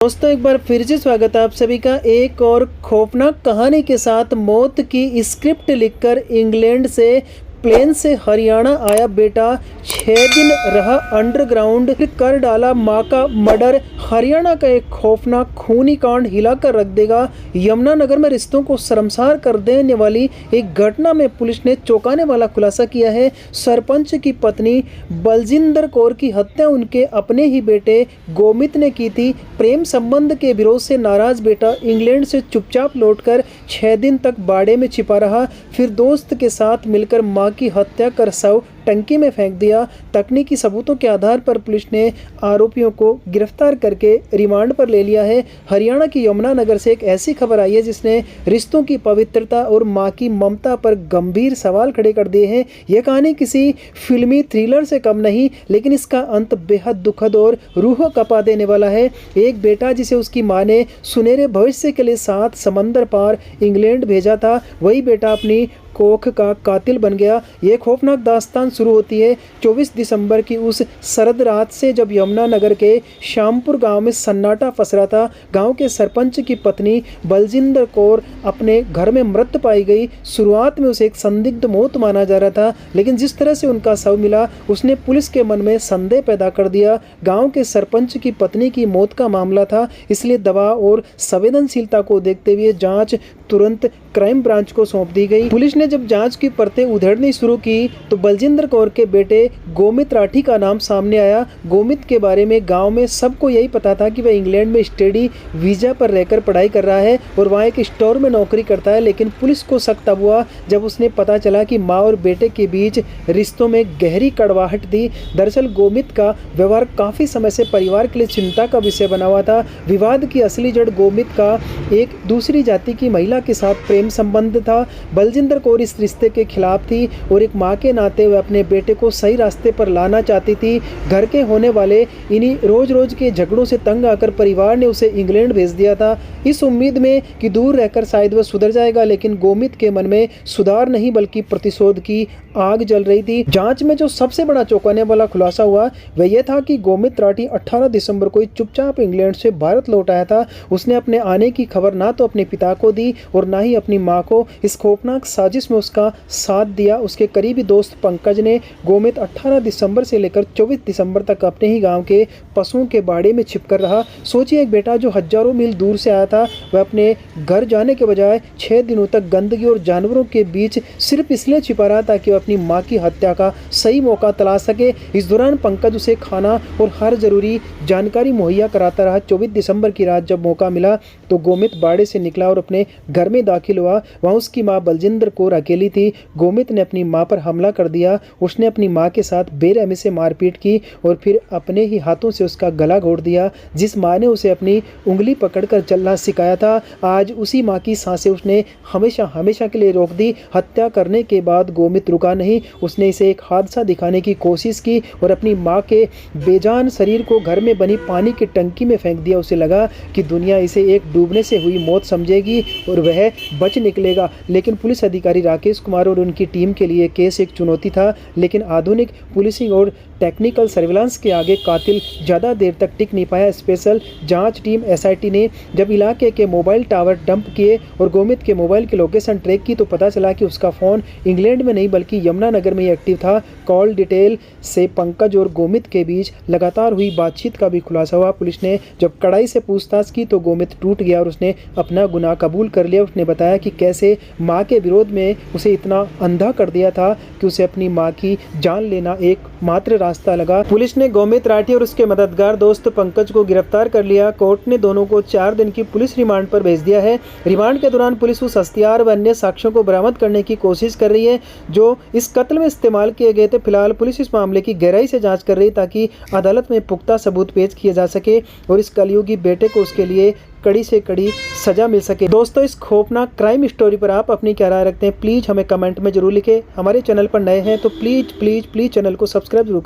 दोस्तों एक बार फिर से स्वागत है आप सभी का एक और खौफनाक कहानी के साथ। मौत की स्क्रिप्ट लिखकर इंग्लैंड से प्लेन से हरियाणा आया बेटा, 6 दिन रहा अंडरग्राउंड, फिर कर डाला मां का मर्डर। हरियाणा का एक खौफनाक खूनी कांड हिलाकर रख देगा। यमुनानगर में रिश्तों को शर्मसार कर देने वाली एक घटना में पुलिस ने चौंकाने वाला खुलासा किया है। सरपंच की पत्नी बलजिंदर कौर की हत्या उनके अपने ही बेटे गोमित ने की थी। प्रेम संबंध के विरोध से नाराज बेटा इंग्लैंड से चुपचाप लौटकर 6 दिन तक बाड़े में छिपा रहा, फिर दोस्त के साथ मिलकर मां की हत्या कर शव टंकी में फेंक दिया। तकनीकी सबूतों के आधार पर पुलिस ने आरोपियों को गिरफ्तार करके रिमांड पर ले लिया है। हरियाणा की यमुनानगर से एक ऐसी खबर आई है जिसने रिश्तों की पवित्रता और मां की ममता पर गंभीर सवाल खड़े कर दिए हैं। यह कहानी किसी फिल्मी थ्रिलर से कम नहीं, लेकिन इसका अंत बेहद दुखद और रूह कपा देने वाला है। एक बेटा जिसे उसकी मां ने सुनहरे भविष्य के लिए 7 समंदर पार इंग्लैंड भेजा था, वही बेटा अपनी कोख का कातिल बन गया। ये खौफनाक दास्तान शुरू होती है 24 दिसंबर की उस सर्द रात से, जब यमुनानगर के श्यामपुर गांव में सन्नाटा फंस रहा था। गांव के सरपंच की पत्नी बलजिंदर कौर अपने घर में मृत पाई गई। शुरुआत में उसे एक संदिग्ध मौत माना जा रहा था, लेकिन जिस तरह से उनका शव मिला उसने पुलिस के मन में संदेह पैदा कर दिया। गाँव के सरपंच की पत्नी की मौत का मामला था, इसलिए दबाव और संवेदनशीलता को देखते हुए जाँच तुरंत क्राइम ब्रांच को सौंप दी गई। पुलिस ने जब जांच की परतें उधेड़नी शुरू की तो बलजिंदर कौर के बेटे गोमित राठी का नाम सामने आया। गोमित के बारे में गांव में सबको यही पता था कि वह इंग्लैंड में स्टडी वीजा पर रहकर पढ़ाई कर रहा है और वहां एक स्टोर में नौकरी करता है। लेकिन पुलिस को शक तब हुआ जब उसने पता चला कि माँ और बेटे के बीच रिश्तों में गहरी कड़वाहट थी। दरअसल गोमित का व्यवहार काफी समय से परिवार के लिए चिंता का विषय बना हुआ था। विवाद की असली जड़ गोमित का एक दूसरी जाति की महिला के साथ प्रेम संबंध था। बलजिंदर कौर इस रिश्ते के खिलाफ थी और एक मां के नाते वह अपने बेटे को सही रास्ते पर लाना चाहती थी। घर के होने वाले इन्हीं रोज के झगड़ों से तंग आकर परिवार ने उसे इंग्लैंड भेज दिया था, इस उम्मीद में कि दूर रहकर शायद वह सुधर जाएगा। लेकिन गोमित के मन में सुधार नहीं बल्कि प्रतिशोध की आग जल रही थी। जांच में जो सबसे बड़ा चौंकाने वाला खुलासा हुआ वह यह था कि गोमित राठी 18 दिसंबर को चुपचाप इंग्लैंड से भारत लौट आया था। उसने अपने आने की खबर ना तो अपने पिता को दी और ना ही अपनी मां को। इस खौफनाक साजिश में उसका साथ दिया उसके करीबी दोस्त पंकज ने। गोमित 18 दिसंबर से लेकर 24 दिसंबर तक अपने ही गांव के पशुओं के बाड़े में छिपकर रहा। सोचिए, एक बेटा जो हजारों मील दूर से आया था, वह अपने घर जाने के बजाय 6 दिनों तक गंदगी और जानवरों के बीच सिर्फ इसलिए छिपा रहा ताकि वह अपनी मां की हत्या का सही मौका तलाश सके। इस दौरान पंकज उसे खाना और हर जरूरी जानकारी मुहैया कराता रहा। 24 दिसंबर की रात जब मौका मिला तो गोमित बाड़े से निकला और अपने घर में दाखिल हुआ। वहाँ उसकी मां बलजिंदर कौर अकेली थी। गोमित ने अपनी मां पर हमला कर दिया। उसने अपनी मां के साथ बेरहमी से मारपीट की और फिर अपने ही हाथों से उसका गला घोट दिया। जिस मां ने उसे अपनी उंगली पकड़कर चलना सिखाया था, आज उसी मां की सांसें उसने हमेशा हमेशा के लिए रोक दी। हत्या करने के बाद गोमित रुका नहीं, उसने इसे एक हादसा दिखाने की कोशिश की और अपनी मां के बेजान शरीर को घर में बनी पानी की टंकी में फेंक दिया। उसे लगा कि दुनिया इसे एक डूबने से हुई मौत समझेगी और वह बच निकलेगा। लेकिन पुलिस अधिकारी राकेश कुमार और उनकी टीम के लिए केस एक चुनौती था, लेकिन आधुनिक पुलिसिंग और टेक्निकल सर्विलांस के आगे कातिल ज़्यादा देर तक टिक नहीं पाया। स्पेशल जांच टीम SIT ने जब इलाके के मोबाइल टावर डंप किए और गोमित के मोबाइल की लोकेशन ट्रैक की तो पता चला कि उसका फ़ोन इंग्लैंड में नहीं बल्कि यमुनानगर में ही एक्टिव था। कॉल डिटेल से पंकज और गोमित के बीच लगातार हुई बातचीत का भी खुलासा हुआ। पुलिस ने जब कड़ाई से पूछताछ की तो गोमित टूट गया और उसने अपना गुनाह कबूल कर लिया। उसने बताया कि कैसे माँ के विरोध में उसे इतना अंधा कर दिया था कि उसे अपनी माँ की जान लेना एक मात्र रास्ता लगा। पुलिस ने गोमित राठी और उसके मददगार दोस्त पंकज को गिरफ्तार कर लिया। कोर्ट ने दोनों को 4 दिन की पुलिस रिमांड पर भेज दिया है। रिमांड के दौरान पुलिस उस हथियार व अन्य साक्ष्यों को बरामद करने की कोशिश कर रही है जो इस कत्ल में इस्तेमाल किए गए थे। फिलहाल पुलिस इस मामले की गहराई से जांच कर रही ताकि अदालत में पुख्ता सबूत पेश किए जा सके और इस कलयुगी बेटे को उसके लिए कड़ी से कड़ी सजा मिल सके। दोस्तों, इस खौफनाक क्राइम स्टोरी पर आप अपनी क्या राय रखते हैं, प्लीज़ हमें कमेंट में जरूर लिखें। हमारे चैनल पर नए हैं तो प्लीज़ चैनल को सब्सक्राइब जरूर करें।